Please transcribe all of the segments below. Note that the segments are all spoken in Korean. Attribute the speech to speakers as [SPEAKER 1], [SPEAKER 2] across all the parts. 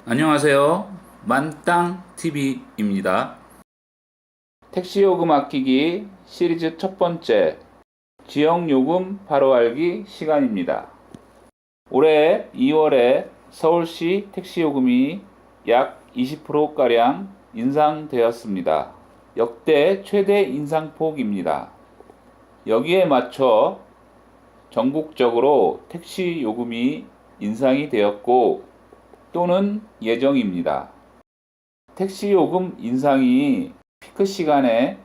[SPEAKER 1] 안녕하세요. 만땅TV입니다. 택시요금 아끼기 시리즈 첫 번째, 지역요금 바로 알기 시간입니다. 올해 2월에 서울시 택시요금이 약 20%가량 인상되었습니다. 역대 최대 인상폭입니다. 여기에 맞춰 전국적으로 택시요금이 인상이 되었고 또는 예정입니다. 택시요금 인상이 피크 시간에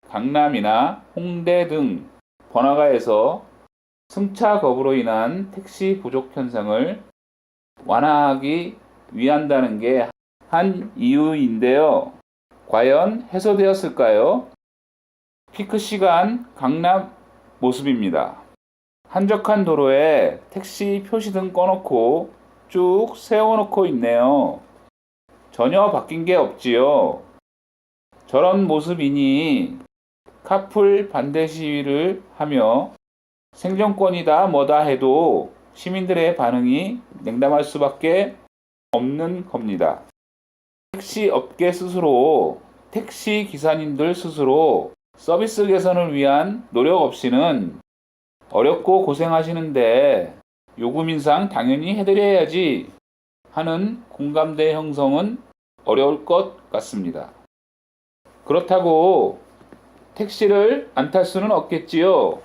[SPEAKER 1] 강남이나 홍대 등 번화가에서 승차 거부로 인한 택시 부족 현상을 완화하기 위한다는 게 한 이유인데요. 과연 해소되었을까요? 피크 시간 강남 모습입니다. 한적한 도로에 택시 표시등 꺼놓고 쭉 세워놓고 있네요. 전혀 바뀐 게 없지요. 저런 모습이니 카풀 반대 시위를 하며 생존권이다 뭐다 해도 시민들의 반응이 냉담할 수밖에 없는 겁니다. 택시 업계 스스로, 택시 기사님들 스스로 서비스 개선을 위한 노력 없이는 어렵고 고생하시는데 요금 인상 당연히 해드려야지 하는 공감대 형성은 어려울 것 같습니다. 그렇다고 택시를 안 탈 수는 없겠지요.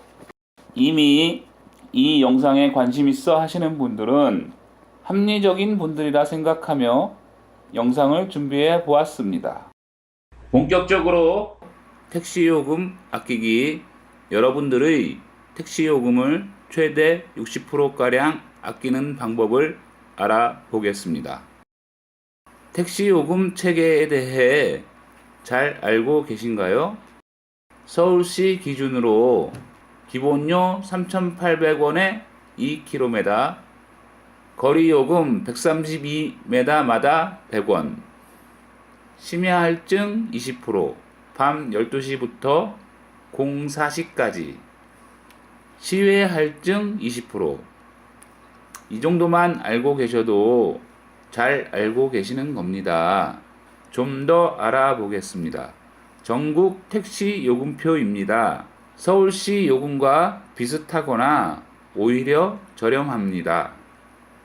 [SPEAKER 1] 이미 이 영상에 관심 있어 하시는 분들은 합리적인 분들이라 생각하며 영상을 준비해 보았습니다. 본격적으로 택시요금 아끼기, 여러분들의 택시요금을 최대 60%가량 아끼는 방법을 알아보겠습니다. 택시요금 체계에 대해 잘 알고 계신가요? 서울시 기준으로 기본료 3,800원에 2km, 거리요금 132m마다 100원, 심야할증 20%, 밤 12시부터 04시까지, 시외 할증 20%. 이 정도만 알고 계셔도 잘 알고 계시는 겁니다. 좀 더 알아보겠습니다. 전국 택시 요금표입니다. 서울시 요금과 비슷하거나 오히려 저렴합니다.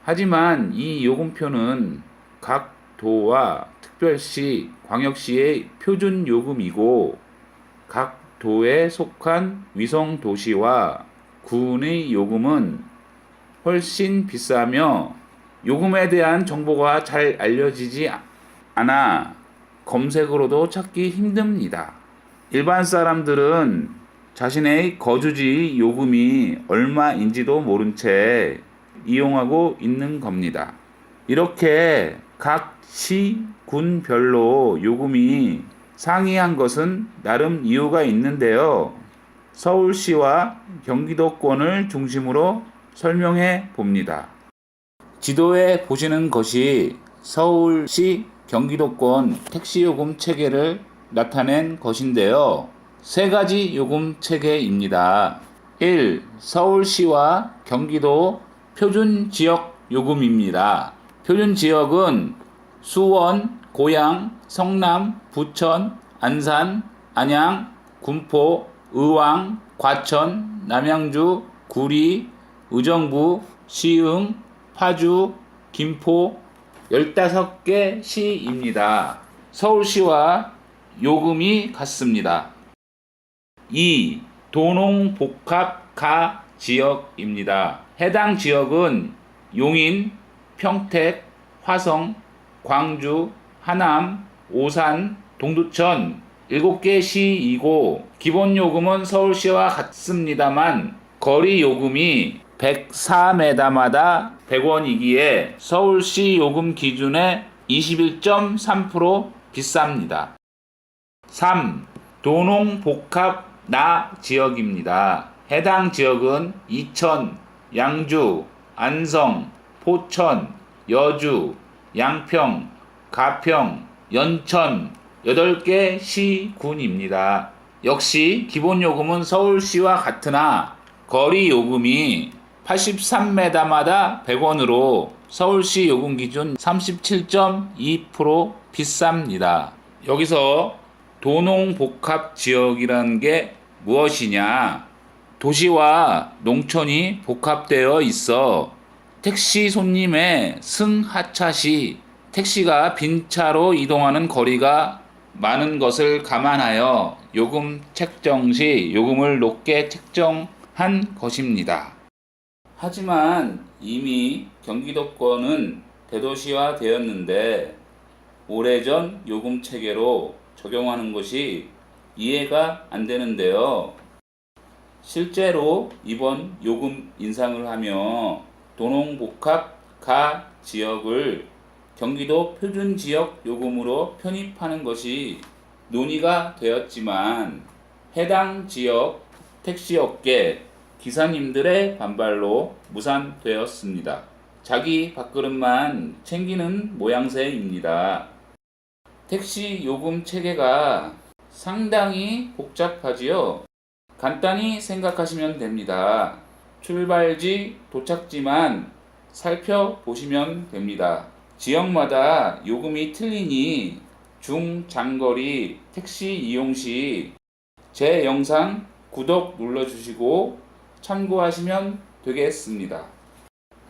[SPEAKER 1] 하지만 이 요금표는 각 도와 특별시, 광역시의 표준 요금이고 각 도에 속한 위성 도시와 군의 요금은 훨씬 비싸며 요금에 대한 정보가 잘 알려지지 않아 검색으로도 찾기 힘듭니다. 일반 사람들은 자신의 거주지 요금이 얼마인지도 모른 채 이용하고 있는 겁니다. 이렇게 각 시, 군별로 요금이 상이한 것은 나름 이유가 있는데요. 서울시와 경기도권을 중심으로 설명해 봅니다. 지도에 보시는 것이 서울시 경기도권 택시요금 체계를 나타낸 것인데요. 세 가지 요금 체계입니다. 1. 서울시와 경기도 표준 지역 요금입니다. 표준 지역은 수원, 고양, 성남, 부천, 안산, 안양, 군포, 의왕, 과천, 남양주, 구리, 의정부, 시흥, 파주, 김포 15개 시입니다. 서울시와 요금이 같습니다. 2. 도농복합가 지역입니다. 해당 지역은 용인, 평택, 화성, 광주, 하남, 오산, 동두천 7개 시이고 기본 요금은 서울시와 같습니다만 거리 요금이 104m마다 100원이기에 서울시 요금 기준의 21.3% 비쌉니다. 3. 도농복합나 지역입니다. 해당 지역은 이천, 양주, 안성, 포천, 여주, 양평, 가평, 연천 8개 시군입니다. 역시 기본 요금은 서울시와 같으나 거리 요금이 83m마다 100원으로 서울시 요금 기준 37.2% 비쌉니다. 여기서 도농복합지역이라는 게 무엇이냐? 도시와 농촌이 복합되어 있어 택시 손님의 승하차 시 택시가 빈 차로 이동하는 거리가 많은 것을 감안하여 요금 책정 시 요금을 높게 책정한 것입니다. 하지만 이미 경기도권은 대도시화 되었는데 오래전 요금 체계로 적용하는 것이 이해가 안 되는데요. 실제로 이번 요금 인상을 하며 도농복합 가 지역을 경기도 표준지역 요금으로 편입하는 것이 논의가 되었지만 해당 지역 택시업계 기사님들의 반발로 무산되었습니다. 자기 밥그릇만 챙기는 모양새입니다. 택시 요금 체계가 상당히 복잡하지요. 간단히 생각하시면 됩니다. 출발지, 도착지만 살펴보시면 됩니다. 지역마다 요금이 틀리니 중장거리 택시 이용 시 제 영상 구독 눌러주시고 참고하시면 되겠습니다.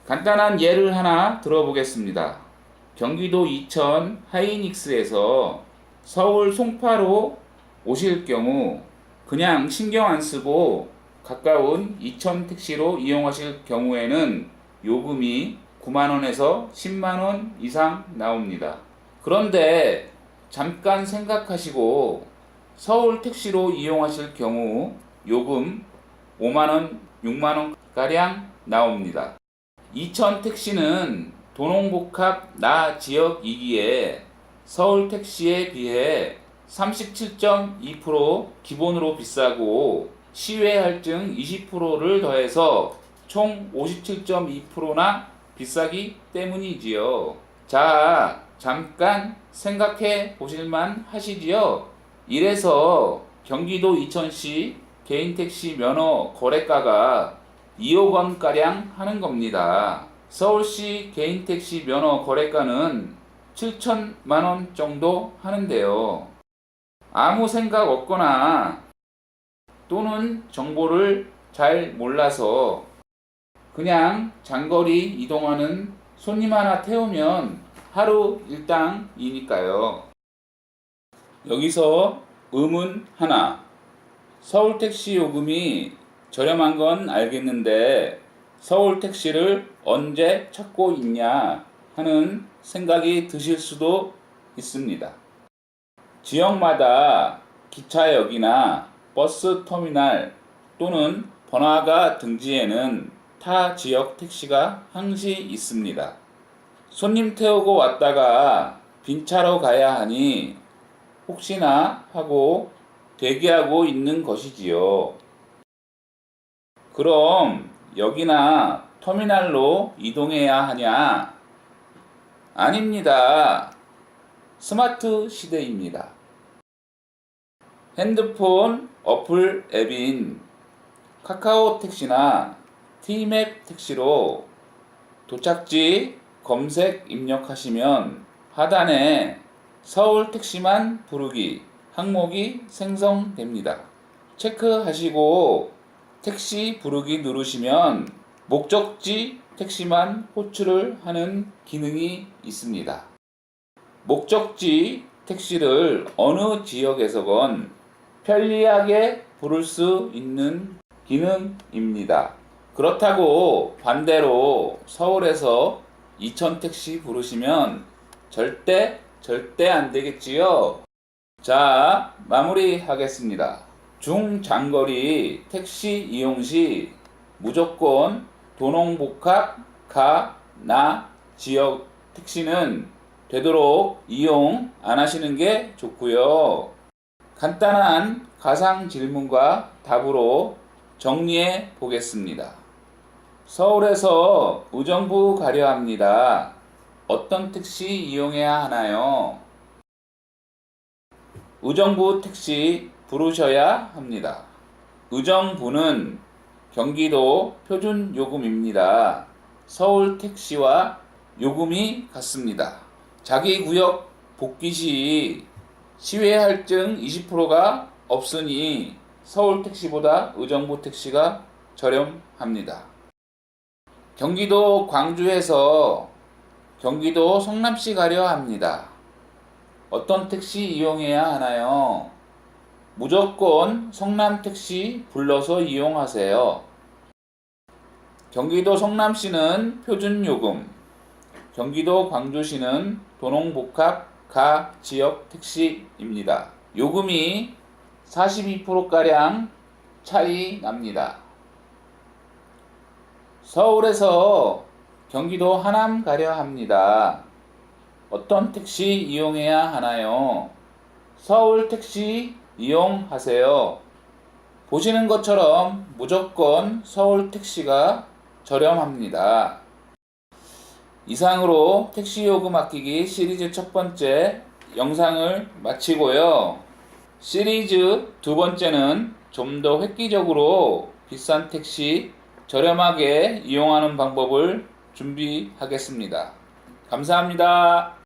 [SPEAKER 1] 간단한 예를 하나 들어보겠습니다. 경기도 이천 하이닉스에서 서울 송파로 오실 경우 그냥 신경 안 쓰고 가까운 이천 택시로 이용하실 경우에는 요금이 9만원에서 10만원 이상 나옵니다. 그런데 잠깐 생각하시고 서울 택시로 이용하실 경우 요금 5만원, 6만원가량 나옵니다. 이천 택시는 도농복합 나 지역이기에 서울 택시에 비해 37.2% 기본으로 비싸고 시외 할증 20%를 더해서 총 57.2%나 비싸기 때문이지요. 자, 잠깐 생각해 보실만 하시지요? 이래서 경기도 이천시 개인택시 면허 거래가가 2억 원가량 하는 겁니다. 서울시 개인택시 면허 거래가는 7천만 원 정도 하는데요. 아무 생각 없거나 또는 정보를 잘 몰라서 그냥 장거리 이동하는 손님 하나 태우면 하루 일당이니까요. 여기서 의문 하나. 서울 택시 요금이 저렴한 건 알겠는데 서울 택시를 언제 찾고 있냐 하는 생각이 드실 수도 있습니다. 지역마다 기차역이나 버스 터미널 또는 번화가 등지에는 타 지역 택시가 항시 있습니다. 손님 태우고 왔다가 빈 차로 가야 하니 혹시나 하고 대기하고 있는 것이지요. 그럼 여기나 터미널로 이동해야 하냐? 아닙니다. 스마트 시대입니다. 핸드폰 어플 앱인 카카오 택시나 T맵 택시로 도착지 검색 입력하시면 하단에 서울 택시만 부르기 항목이 생성됩니다. 체크하시고 택시 부르기 누르시면 목적지 택시만 호출을 하는 기능이 있습니다. 목적지 택시를 어느 지역에서건 편리하게 부를 수 있는 기능입니다. 그렇다고 반대로 서울에서 이천 택시 부르시면 절대 안 되겠지요. 자, 마무리하겠습니다. 중장거리 택시 이용 시 무조건 도농복합 가 나 지역 택시는 되도록 이용 안 하시는 게 좋고요. 간단한 가상 질문과 답으로 정리해 보겠습니다. 서울에서 의정부 가려 합니다. 어떤 택시 이용해야 하나요? 의정부 택시 부르셔야 합니다. 의정부는 경기도 표준 요금입니다. 서울 택시와 요금이 같습니다. 자기 구역 복귀 시 시외 할증 20%가 없으니 서울 택시보다 의정부 택시가 저렴합니다. 경기도 광주에서 경기도 성남시 가려 합니다. 어떤 택시 이용해야 하나요? 무조건 성남 택시 불러서 이용하세요. 경기도 성남시는 표준 요금, 경기도 광주시는 도농복합 가 지역 택시입니다. 요금이 42%가량 차이 납니다. 서울에서 경기도 하남 가려 합니다. 어떤 택시 이용해야 하나요? 서울 택시 이용하세요. 보시는 것처럼 무조건 서울 택시가 저렴합니다. 이상으로 택시 요금 아끼기 시리즈 첫 번째 영상을 마치고요. 시리즈 두 번째는 좀 더 획기적으로 비싼 택시 저렴하게 이용하는 방법을 준비하겠습니다. 감사합니다.